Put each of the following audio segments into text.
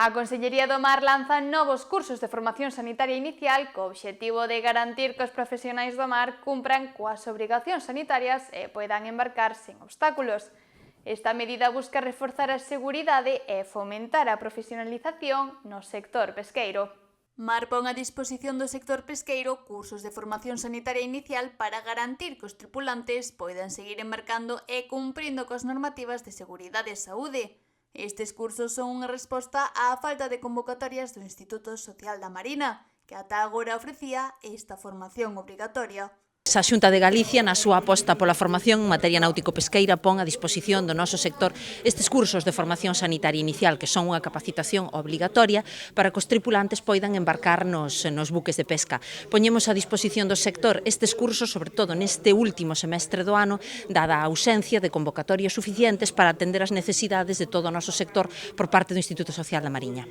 A Consellería do Mar lanza novos cursos de formación sanitaria inicial co obxectivo de garantir que os profesionais do mar cumpran coas obrigacións sanitarias e poidan embarcar sen obstáculos. Esta medida busca reforzar a seguridade e fomentar a profesionalización no sector pesqueiro. Mar pon a disposición do sector pesqueiro cursos de formación sanitaria inicial para garantir que os tripulantes poidan seguir embarcando e cumprindo coas normativas de seguridade e saúde. Estes cursos son unha resposta á falta de convocatorias do Instituto Social da Marina, que ata agora ofrecía esta formación obrigatoria. A Xunta de Galicia, na súa aposta pola formación en materia náutico-pesqueira, pon a disposición do noso sector estes cursos de formación sanitaria inicial, que son unha capacitación obrigatoria para que os tripulantes poidan embarcar nos buques de pesca. Poñemos a disposición do sector estes cursos, sobre todo neste último semestre do ano, dada a ausencia de convocatorias suficientes para atender as necesidades de todo o noso sector por parte do Instituto Social da Mariña.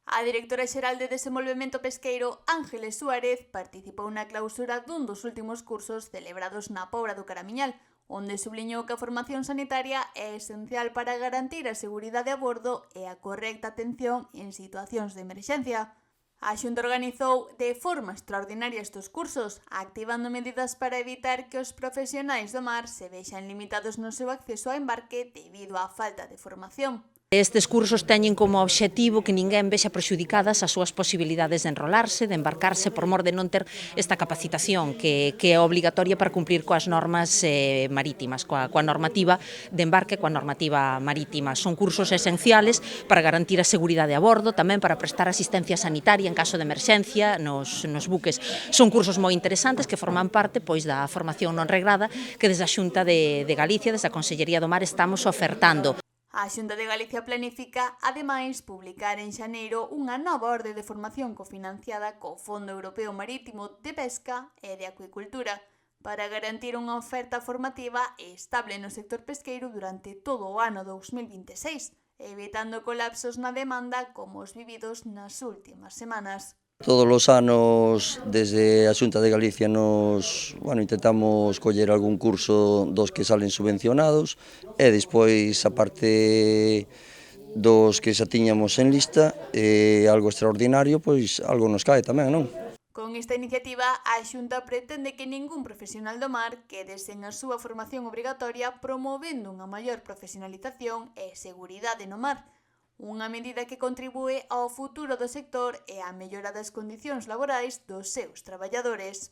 A directora xeral de Desenvolvemento Pesqueiro, Ángeles Suárez, participou na clausura dun dos últimos cursos celebrados na Pobra do Caramiñal, onde subliñou que a formación sanitaria é esencial para garantir a seguridade a bordo e a correcta atención en situacións de emerxencia. A Xunta organizou de forma extraordinaria estes cursos, activando medidas para evitar que os profesionais do mar se vexan limitados no seu acceso ao embarque debido á falta de formación. Estes cursos teñen como obxectivo que ninguén vexa prexudicadas as súas posibilidades de enrolarse, de embarcarse, por mor de non ter esta capacitación que é obligatoria para cumplir coas normas marítimas, coa normativa de embarque, coa normativa marítima. Son cursos esenciales para garantir a seguridade a bordo, tamén para prestar asistencia sanitaria en caso de emerxencia nos buques. Son cursos moi interesantes que forman parte da formación non regrada que desde a Xunta de Galicia, desde a Consellería do Mar, estamos ofertando. A Xunta de Galicia planifica, ademais, publicar en xaneiro unha nova orde de formación cofinanciada co Fondo Europeo Marítimo de Pesca e de Acuicultura para garantir unha oferta formativa estable no sector pesqueiro durante todo o ano 2026, evitando colapsos na demanda como os vividos nas últimas semanas. Todos os anos, desde a Xunta de Galicia, intentamos coller algún curso dos que salen subvencionados e despois, a parte dos que xa tiñamos en lista, algo extraordinario, pois algo nos cae tamén, non? Con esta iniciativa, a Xunta pretende que ningún profesional do mar quede sen a súa formación obrigatoria, promovendo unha maior profesionalización e seguridade no mar. Unha medida que contribúe ao futuro do sector e á mellora das condicións laborais dos seus traballadores.